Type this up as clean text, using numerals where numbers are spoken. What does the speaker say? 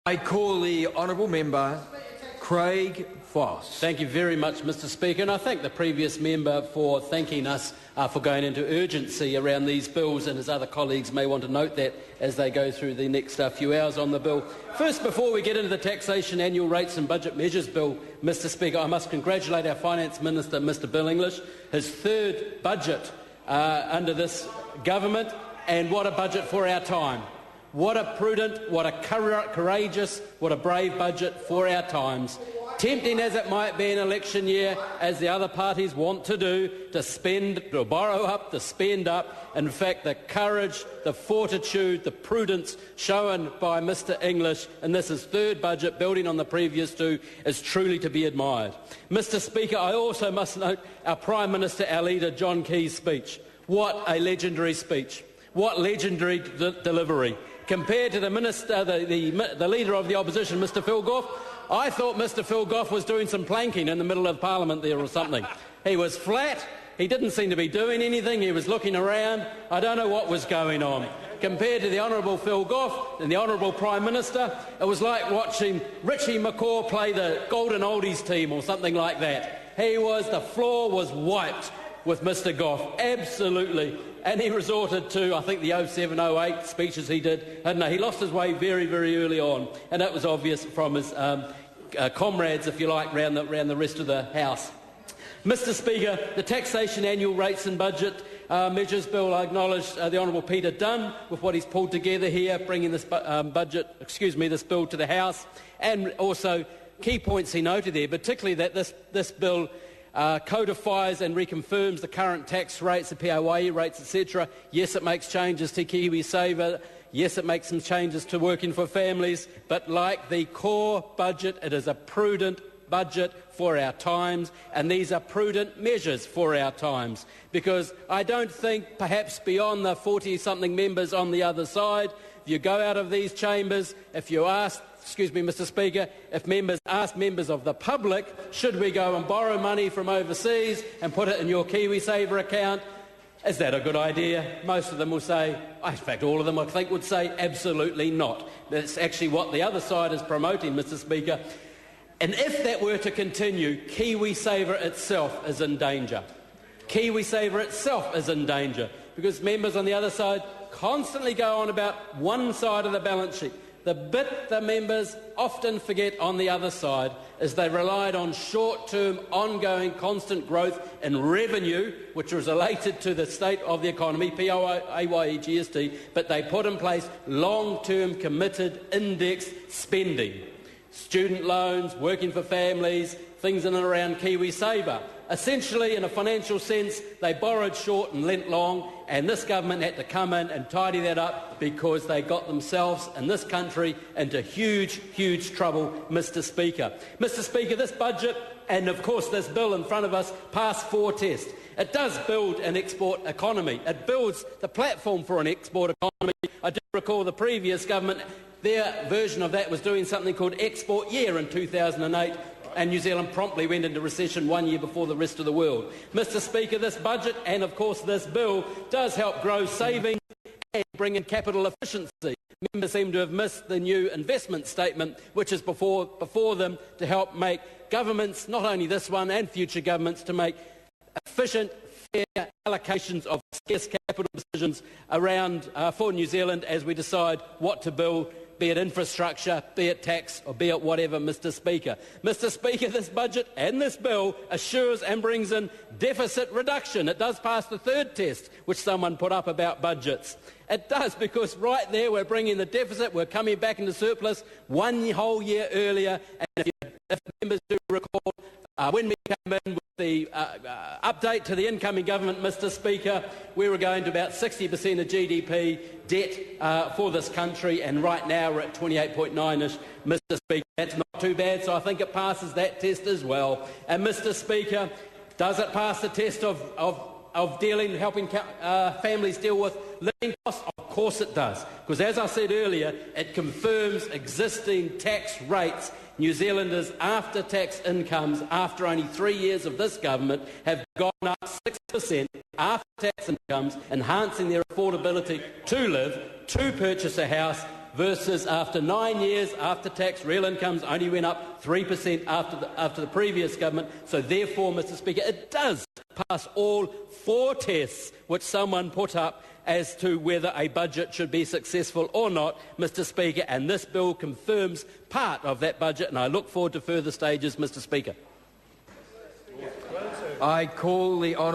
I call the honourable member Craig Foss. Thank you very much, Mr Speaker, and I thank the previous member for thanking us for going into urgency around these bills, and his other colleagues may want to note that as they go through the next few hours on the bill. First, before we get into the Taxation Annual Rates and Budget Measures Bill, Mr Speaker, I must congratulate our Finance Minister, Mr Bill English, his third budget under this government, and what a budget for our time. What a prudent, what a courageous, what a brave budget for our times. Tempting as it might be an election year, as the other parties want to do, to spend, to borrow up, to spend up. In fact, the courage, the fortitude, the prudence shown by Mr English in this his third budget, building on the previous two, is truly to be admired. Mr Speaker, I also must note our Prime Minister, our leader, John Key's speech. What a legendary speech. What legendary delivery. Compared to the minister, the leader of the opposition, Mr Phil Goff, I thought Mr Phil Goff was doing some planking in the middle of Parliament there or something. He was flat, he didn't seem to be doing anything, he was looking around, I don't know what was going on. Compared to the Honourable Phil Goff and the Honourable Prime Minister, it was like watching Richie McCaw play the Golden Oldies team or something like that. The floor was wiped with Mr Goff, absolutely. And he resorted to, I think, the 07-08 speeches he did. And he lost his way very, very early on. And that was obvious from his comrades, if you like, round the rest of the House. Mr Speaker, the Taxation Annual Rates and Budget Measures Bill, I acknowledge the Honourable Peter Dunn with what he's pulled together here, bringing this this bill to the House. And also key points he noted there, particularly that this bill codifies and reconfirms the current tax rates, the PAYE rates, etc. Yes, it makes changes to KiwiSaver. Yes, it makes some changes to working for families. But like the core budget, it is a prudent budget for our times, and these are prudent measures for our times. Because I don't think, perhaps beyond the 40-something members on the other side, if you go out of these chambers, if you ask, Mr Speaker, if members ask members of the public, should we go and borrow money from overseas and put it in your KiwiSaver account, is that a good idea? Most of them will say, in fact all of them I think would say absolutely not. That's actually what the other side is promoting, Mr Speaker. And if that were to continue, KiwiSaver itself is in danger. KiwiSaver itself is in danger because members on the other side constantly go on about one side of the balance sheet. The bit the members often forget on the other side is they relied on short-term, ongoing, constant growth in revenue, which was related to the state of the economy, PAYE, GST, but they put in place long-term, committed, indexed spending. Student loans, working for families, things in and around KiwiSaver. Essentially, in a financial sense, they borrowed short and lent long, and this government had to come in and tidy that up because they got themselves and this country into huge, huge trouble, Mr Speaker. Mr Speaker, this budget and, of course, this bill in front of us passed 4 tests. It does build an export economy. It builds the platform for an export economy. I do recall the previous government, their version of that was doing something called Export Year in 2008, and New Zealand promptly went into recession 1 year before the rest of the world. Mr Speaker, this budget and, of course, this bill does help grow savings and bring in capital efficiency. Members seem to have missed the new investment statement, which is before them, to help make governments, not only this one and future governments, to make efficient, fair allocations of scarce capital decisions around for New Zealand as we decide what to build, be it infrastructure, be it tax, or be it whatever, Mr Speaker. Mr Speaker, this budget and this bill assures and brings in deficit reduction. It does pass the third test, which someone put up about budgets. It does, because right there we're bringing the deficit, we're coming back into surplus 1 whole year earlier. And if members do recall, when we came in with the update to the incoming government, Mr Speaker, we were going to about 60% of GDP debt for this country, and right now we're at 28.9-ish, Mr Speaker. That's not too bad, so I think it passes that test as well. And Mr Speaker, does it pass the test of helping families deal with living costs? Of course it does, because as I said earlier, it confirms existing tax rates. New Zealanders' after-tax incomes, after only 3 years of this government, have gone up 6% after-tax incomes, enhancing their affordability to live, to purchase a house, versus after 9 years after tax, real incomes only went up 3% after the previous government. So therefore, Mr Speaker, it does pass all 4 tests which someone put up as to whether a budget should be successful or not, Mr Speaker, and this bill confirms part of that budget, and I look forward to further stages, Mr Speaker. I call the honourable